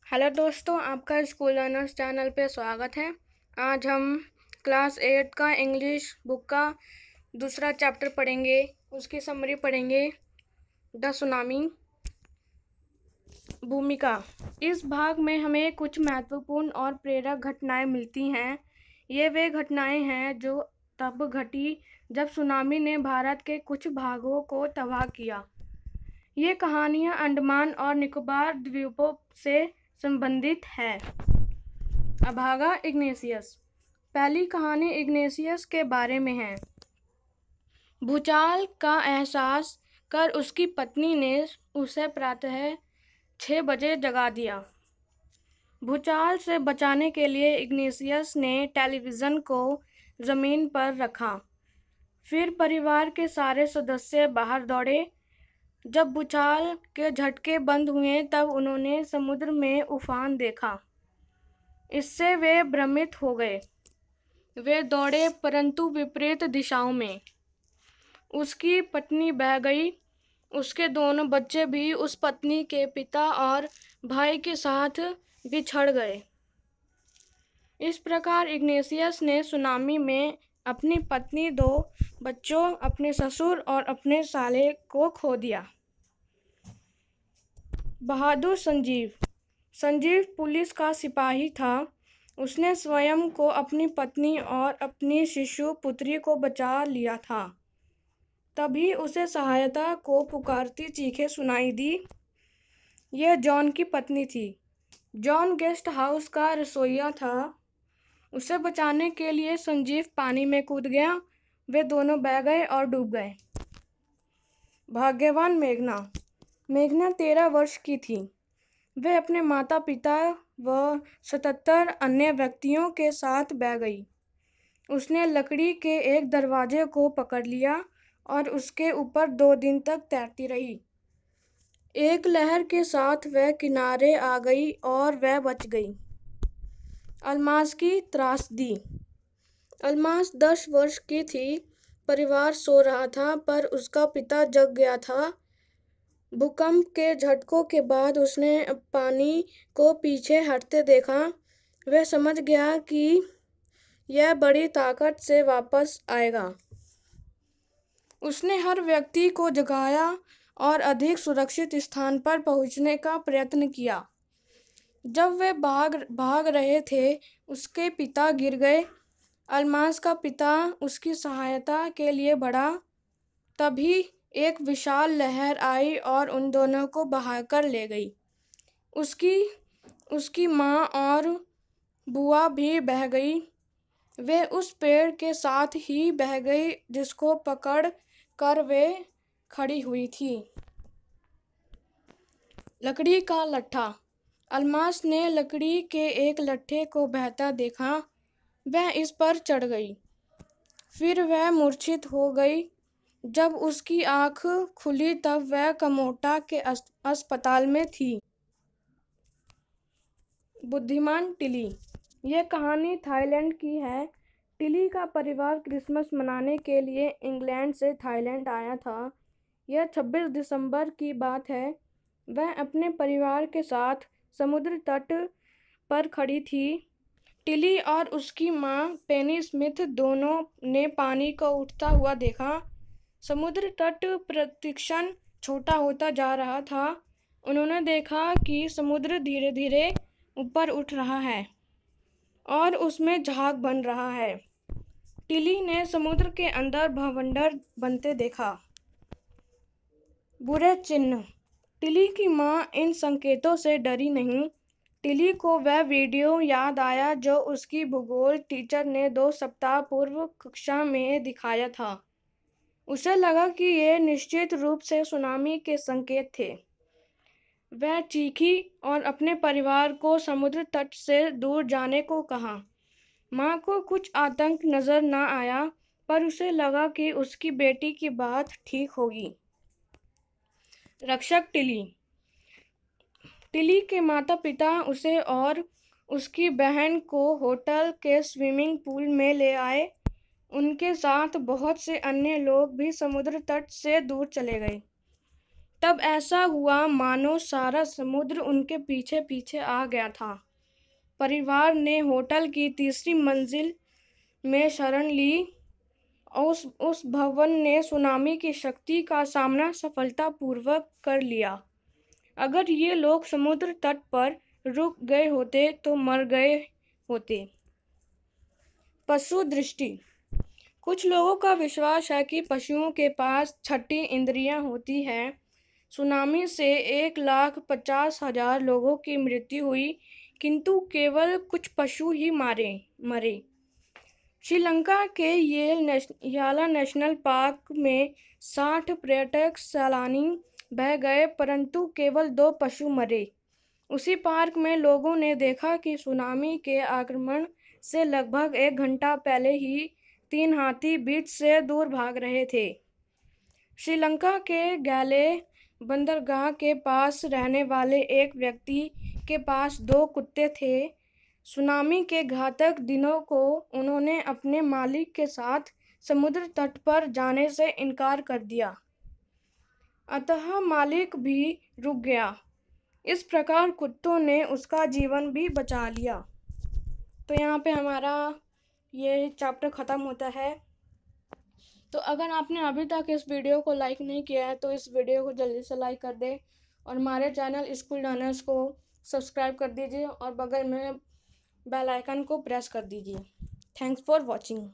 Hello दोस्तों, आपका school learners channel पे स्वागत है। आज हम क्लास 8 का इंग्लिश बुक का दूसरा चैप्टर पढ़ेंगे। उसकी समरी पढ़ेंगे। The tsunami. भूमिका। इस भाग में हमें कुछ महत्वपूर्ण और प्रेरक घटनाएं मिलती हैं। ये वे घटनाएं हैं जो तब घटी जब सुनामी ने भारत के कुछ भागों को तबाह किया। ये कहानियाँ अंडमान और निकोबार द्वीपों से संबंधित है। अभागा इग्नेशियस। पहली कहानी इग्नेशियस के बारे में है। भूचाल का एहसास कर उसकी पत्नी ने उसे प्रातः 6 बजे जगा दिया। भूचाल से बचाने के लिए इग्नेशियस ने टेलीविज़न को ज़मीन पर रखा। फिर परिवार के सारे सदस्य बाहर दौड़े। जब भूचाल के झटके बंद हुए तब उन्होंने समुद्र में उफान देखा। इससे वे भ्रमित हो गए। वे दौड़े परंतु विपरीत दिशाओं में। उसकी पत्नी बह गई। उसके दोनों बच्चे भी उस पत्नी के पिता और भाई के साथ बिछड़ गए। इस प्रकार इग्नेशियस ने सुनामी में अपनी पत्नी, 2 बच्चों, अपने ससुर और अपने साले को खो दिया। बहादुर संजीव। संजीव पुलिस का सिपाही था। उसने स्वयं को, अपनी पत्नी और अपनी शिशु पुत्री को बचा लिया था। तभी उसे सहायता को पुकारती चीखें सुनाई दी। यह जॉन की पत्नी थी। जॉन गेस्ट हाउस का रसोइया था। उसे बचाने के लिए संजीव पानी में कूद गया। वे दोनों बह गए और डूब गए। भाग्यवान मेघना। मेघना 13 वर्ष की थी। वे अपने माता पिता व 77 अन्य व्यक्तियों के साथ बह गई। उसने लकड़ी के एक दरवाजे को पकड़ लिया और उसके ऊपर 2 दिन तक तैरती रही। एक लहर के साथ वह किनारे आ गई और वह बच गई। अल्मास की त्रासदी। अल्मास 10 वर्ष की थी। परिवार सो रहा था पर उसका पिता जग गया था। भूकंप के झटकों के बाद उसने पानी को पीछे हटते देखा। वह समझ गया कि यह बड़ी ताकत से वापस आएगा। उसने हर व्यक्ति को जगाया और अधिक सुरक्षित स्थान पर पहुंचने का प्रयत्न किया। जब वे भाग रहे थे, उसके पिता गिर गए। अल्मास का पिता उसकी सहायता के लिए बढ़ा। तभी एक विशाल लहर आई और उन दोनों को बहाकर ले गई। उसकी माँ और बुआ भी बह गई। वे उस पेड़ के साथ ही बह गई जिसको पकड़ कर वे खड़ी हुई थी। लकड़ी का लट्ठा। अल्मास ने लकड़ी के एक लट्ठे को बहता देखा। वह इस पर चढ़ गई। फिर वह मूर्छित हो गई। जब उसकी आँख खुली तब वह कमोटा के अस्पताल में थी। बुद्धिमान टिली। यह कहानी थाईलैंड की है। टिली का परिवार क्रिसमस मनाने के लिए इंग्लैंड से थाईलैंड आया था। यह 26 दिसंबर की बात है। वह अपने परिवार के साथ समुद्र तट पर खड़ी थी। टिली और उसकी माँ पेनी स्मिथ दोनों ने पानी को उठता हुआ देखा। समुद्र तट प्रतिक्षण छोटा होता जा रहा था। उन्होंने देखा कि समुद्र धीरे धीरे ऊपर उठ रहा है और उसमें झाग बन रहा है। टिली ने समुद्र के अंदर भवंडर बनते देखा। बुरे चिन्ह। टिली की माँ इन संकेतों से डरी नहीं। टिली को वह वीडियो याद आया जो उसकी भूगोल टीचर ने 2 सप्ताह पूर्व कक्षा में दिखाया था। उसे लगा कि ये निश्चित रूप से सुनामी के संकेत थे। वह चीखी और अपने परिवार को समुद्र तट से दूर जाने को कहा। माँ को कुछ आतंक नजर न आया पर उसे लगा कि उसकी बेटी की बात ठीक होगी। रक्षक टिली। टिली के माता पिता उसे और उसकी बहन को होटल के स्विमिंग पूल में ले आए। उनके साथ बहुत से अन्य लोग भी समुद्र तट से दूर चले गए। तब ऐसा हुआ मानो सारा समुद्र उनके पीछे पीछे आ गया था। परिवार ने होटल की तीसरी मंजिल में शरण ली। उस भवन ने सुनामी की शक्ति का सामना सफलतापूर्वक कर लिया। अगर ये लोग समुद्र तट पर रुक गए होते तो मर गए होते। पशु दृष्टि। कुछ लोगों का विश्वास है कि पशुओं के पास छठी इंद्रियां होती हैं। सुनामी से 1,50,000 लोगों की मृत्यु हुई, किंतु केवल कुछ पशु ही मरे। श्रीलंका के याला नेशनल पार्क में 60 पर्यटक सैलानी बह गए, परंतु केवल 2 पशु मरे। उसी पार्क में लोगों ने देखा कि सुनामी के आक्रमण से लगभग 1 घंटा पहले ही 3 हाथी बीच से दूर भाग रहे थे। श्रीलंका के गैले बंदरगाह के पास रहने वाले एक व्यक्ति के पास 2 कुत्ते थे। सुनामी के घातक दिनों को उन्होंने अपने मालिक के साथ समुद्र तट पर जाने से इनकार कर दिया, अतः मालिक भी रुक गया। इस प्रकार कुत्तों ने उसका जीवन भी बचा लिया। तो यहाँ पे हमारा ये चैप्टर ख़त्म होता है। तो अगर आपने अभी तक इस वीडियो को लाइक नहीं किया है तो इस वीडियो को जल्दी से लाइक कर दें और हमारे चैनल स्कूल लर्नर्स को सब्सक्राइब कर दीजिए और बगल में बेल आइकन को प्रेस कर दीजिए। Thanks for watching.